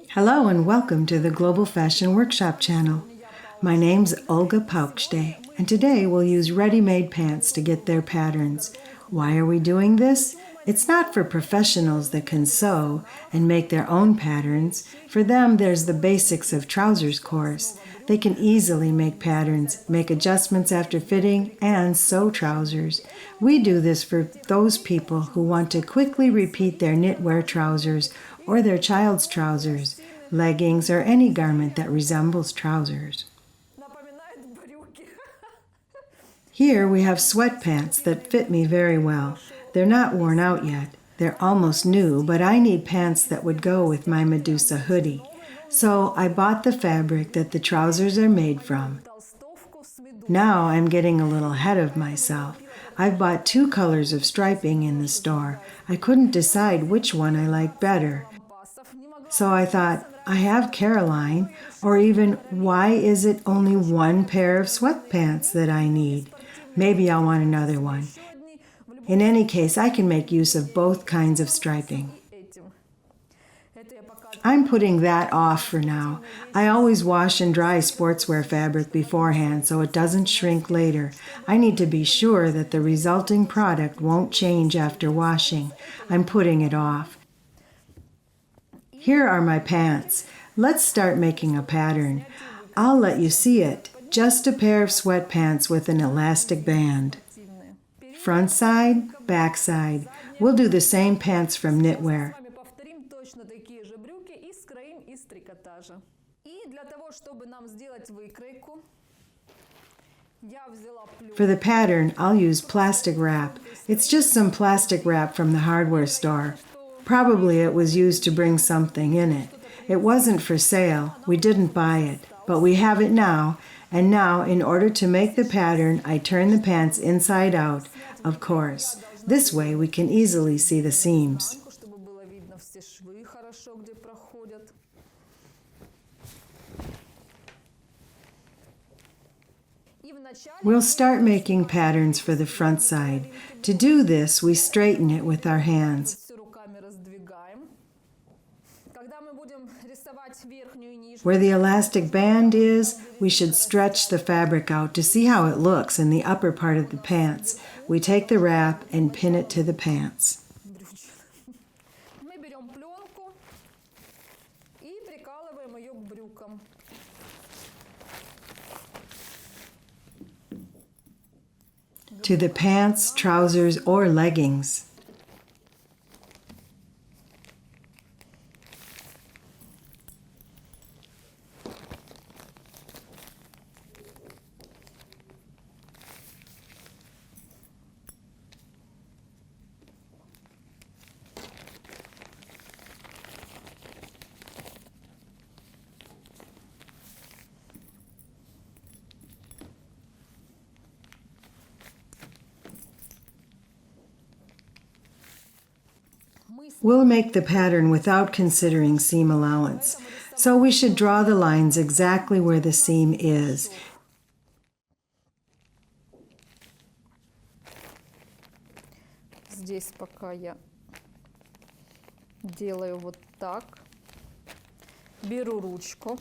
Hello and welcome to the Global Fashion Workshop channel. My name's Olga Paukshte, and today we'll use ready-made pants to get their patterns. Why are we doing this? It's not for professionals that can sew and make their own patterns. For them, there's the basics of trousers course. They can easily make patterns, make adjustments after fitting, and sew trousers. We do this for those people who want to quickly repeat their knitwear trousers or their child's trousers, leggings, or any garment that resembles trousers. Here we have sweatpants that fit me very well. They're not worn out yet. They're almost new, but I need pants that would go with my Medusa hoodie. So I bought the fabric that the trousers are made from. Now I'm getting a little ahead of myself. I've bought 2 colors of striping in the store. I couldn't decide which one I like better. So I thought, I have Caroline, or even why is it only 1 pair of sweatpants that I need? Maybe I'll want another one. In any case, I can make use of both kinds of striping. I'm putting that off for now. I always wash and dry sportswear fabric beforehand so it doesn't shrink later. I need to be sure that the resulting product won't change after washing. I'm putting it off. Here are my pants. Let's start making a pattern. I'll let you see it. Just a pair of sweatpants with an elastic band. Front side, back side. We'll do the same pants from knitwear. For the pattern, I'll use plastic wrap. It's just some plastic wrap from the hardware store. Probably it was used to bring something in it. It wasn't for sale. We didn't buy it, but we have it now. And now, in order to make the pattern, I turn the pants inside out, of course. This way we can easily see the seams. We'll start making patterns for the front side. To do this, we straighten it with our hands. Where the elastic band is, we should stretch the fabric out to see how it looks in the upper part of the pants. We take the wrap and pin it to the pants. To the pants, trousers, or leggings. We'll make the pattern without considering seam allowance, so we should draw the lines exactly where the seam is. Здесь пока я делаю вот так. Беру ручку.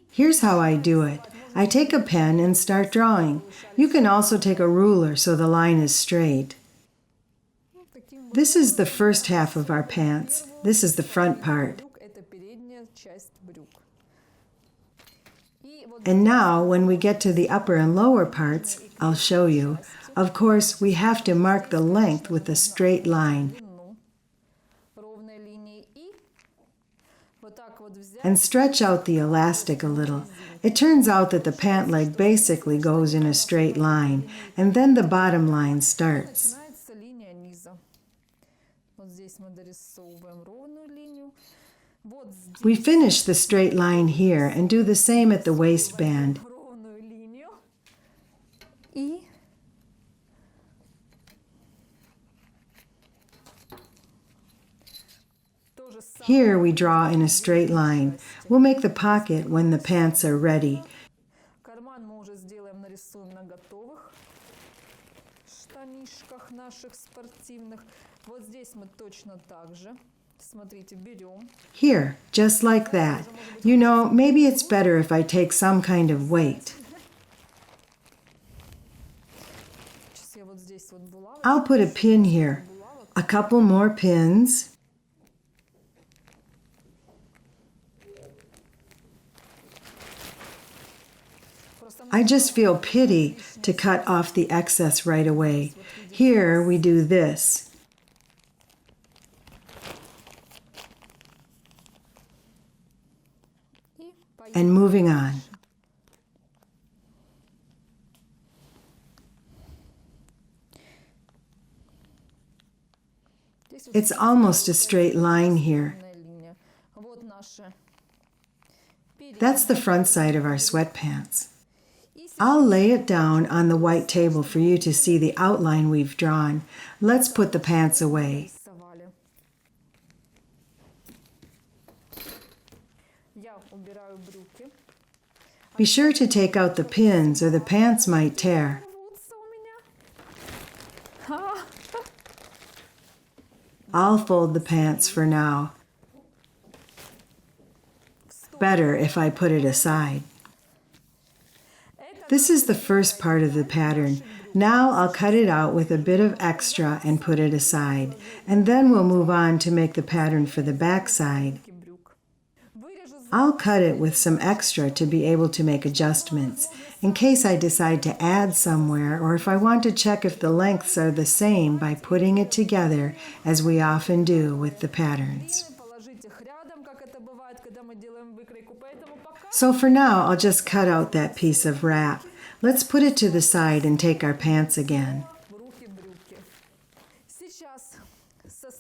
Here's how I do it. I take a pen and start drawing. You can also take a ruler so the line is straight. This is the first half of our pants. This is the front part. And now, when we get to the upper and lower parts, I'll show you. Of course, we have to mark the length with a straight line. And stretch out the elastic a little. It turns out that the pant leg basically goes in a straight line, and then the bottom line starts. We finish the straight line here and do the same at the waistband. Here we draw in a straight line. We'll make the pocket when the pants are ready. штанишках наших спортивных. Вот здесь мы точно так же. Смотрите, берем. Here, just like that. You know, maybe it's better if I take some kind of weight. Сейчас я вот здесь вот булавочку. I'll put a pin here. A couple more pins. I just feel pity to cut off the excess right away. Here we do this. And moving on. It's almost a straight line here. That's the front side of our sweatpants. I'll lay it down on the white table for you to see the outline we've drawn. Let's put the pants away. Be sure to take out the pins or the pants might tear. I'll fold the pants for now. Better if I put it aside. This is the first part of the pattern. Now I'll cut it out with a bit of extra and put it aside. And then we'll move on to make the pattern for the back side. I'll cut it with some extra to be able to make adjustments, in case I decide to add somewhere or if I want to check if the lengths are the same by putting it together, as we often do with the patterns. So for now, I'll just cut out that piece of wrap. Let's put it to the side and take our pants again.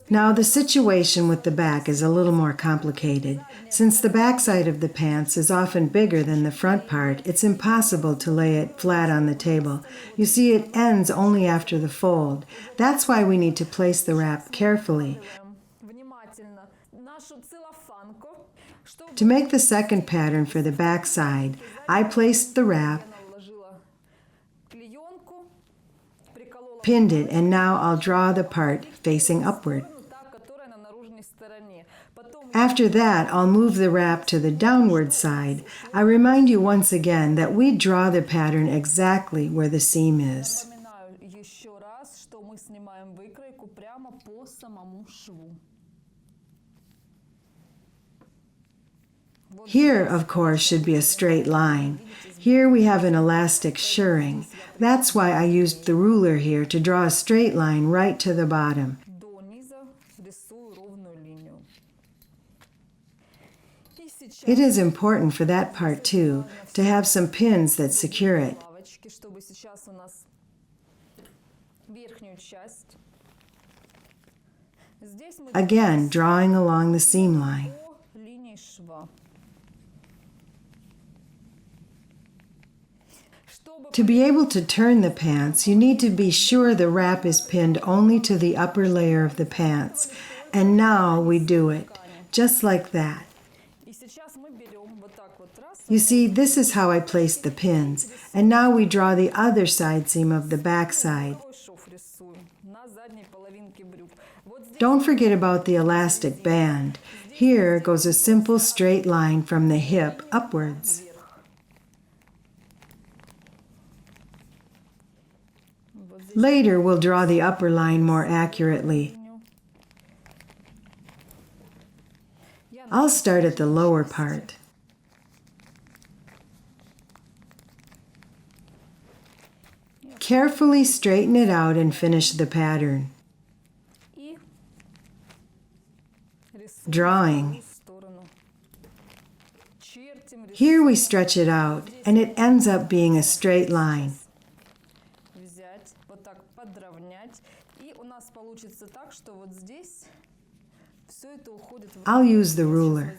Now the situation with the back is a little more complicated. Since the back side of the pants is often bigger than the front part, it's impossible to lay it flat on the table. You see, it ends only after the fold. That's why we need to place the wrap carefully. To make the second pattern for the back side, I placed the wrap, pinned it, and now I'll draw the part facing upward. After that, I'll move the wrap to the downward side. I remind you once again that we draw the pattern exactly where the seam is. Here, of course, should be a straight line. Here we have an elastic shirring. That's why I used the ruler here to draw a straight line right to the bottom. It is important for that part too, to have some pins that secure it. Again, drawing along the seam line. To be able to turn the pants, you need to be sure the wrap is pinned only to the upper layer of the pants. And now we do it, just like that. You see, this is how I placed the pins, and now we draw the other side seam of the back side. Don't forget about the elastic band. Here goes a simple straight line from the hip upwards. Later, we'll draw the upper line more accurately. I'll start at the lower part. Carefully straighten it out and finish the pattern. Drawing. Here we stretch it out, and it ends up being a straight line. I'll use the ruler.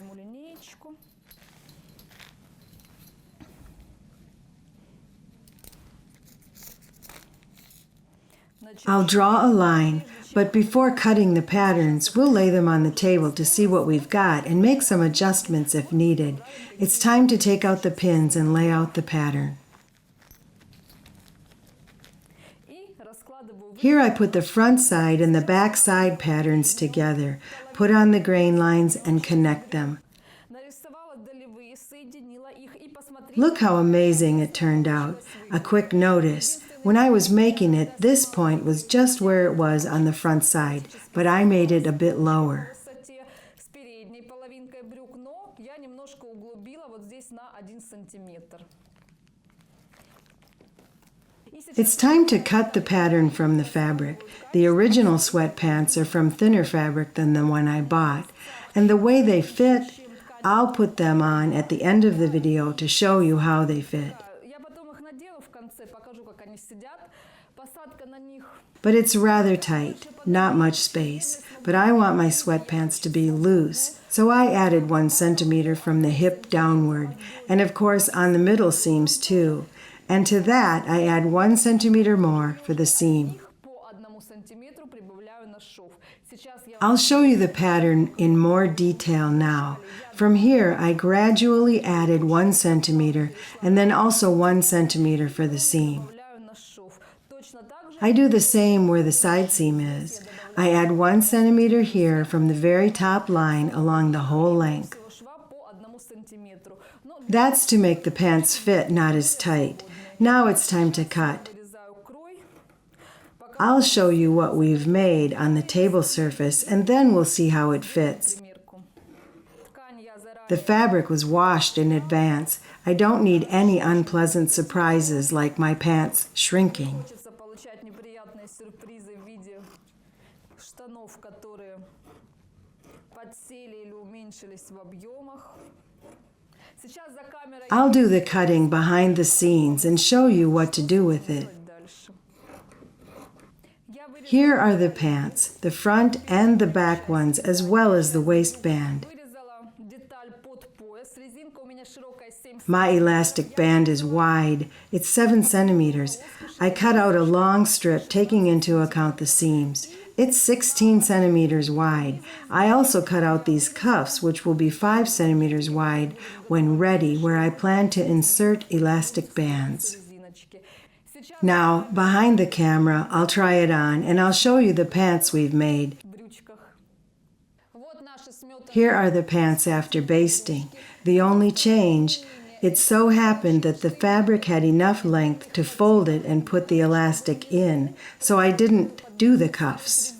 I'll draw a line, but before cutting the patterns, we'll lay them on the table to see what we've got and make some adjustments if needed. It's time to take out the pins and lay out the pattern. Here I put the front side and the back side patterns together, put on the grain lines and connect them. Look how amazing it turned out. A quick notice. When I was making it, this point was just where it was on the front side, but I made it a bit lower. It's time to cut the pattern from the fabric. The original sweatpants are from thinner fabric than the one I bought, and the way they fit, I'll put them on at the end of the video to show you how they fit. But it's rather tight, not much space, but I want my sweatpants to be loose, so I added 1 centimeter from the hip downward, and of course on the middle seams too. And to that, I add 1 centimeter more for the seam. I'll show you the pattern in more detail now. From here, I gradually added 1 centimeter and then also 1 centimeter for the seam. I do the same where the side seam is. I add 1 centimeter here from the very top line along the whole length. That's to make the pants fit not as tight. Now it's time to cut. I'll show you what we've made on the table surface and then we'll see how it fits. The fabric was washed in advance. I don't need any unpleasant surprises like my pants shrinking. I'll do the cutting behind the scenes and show you what to do with it. Here are the pants, the front and the back ones, as well as the waistband. My elastic band is wide. It's 7 centimeters. I cut out a long strip taking into account the seams. It's 16 centimeters wide. I also cut out these cuffs, which will be 5 centimeters wide when ready, where I plan to insert elastic bands. Now, behind the camera, I'll try it on and I'll show you the pants we've made. Here are the pants after basting. The only change, it so happened that the fabric had enough length to fold it and put the elastic in, so I didn't do the cuffs.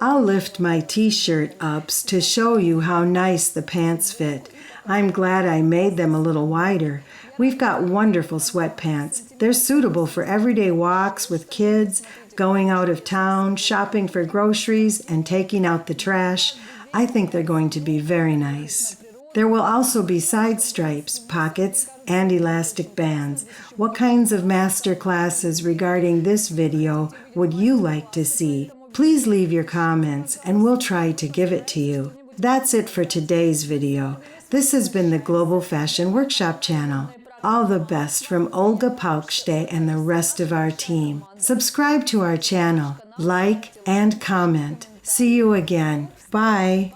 I'll lift my t-shirt ups to show you how nice the pants fit. I'm glad I made them a little wider. We've got wonderful sweatpants. They're suitable for everyday walks with kids, going out of town, shopping for groceries, and taking out the trash. I think they're going to be very nice. There will also be side stripes, pockets, and elastic bands. What kinds of master classes regarding this video would you like to see? Please leave your comments and we'll try to give it to you. That's it for today's video. This has been the Global Fashion Workshop channel. All the best from Olga Paukshte and the rest of our team. Subscribe to our channel, like, and comment. See you again. Bye.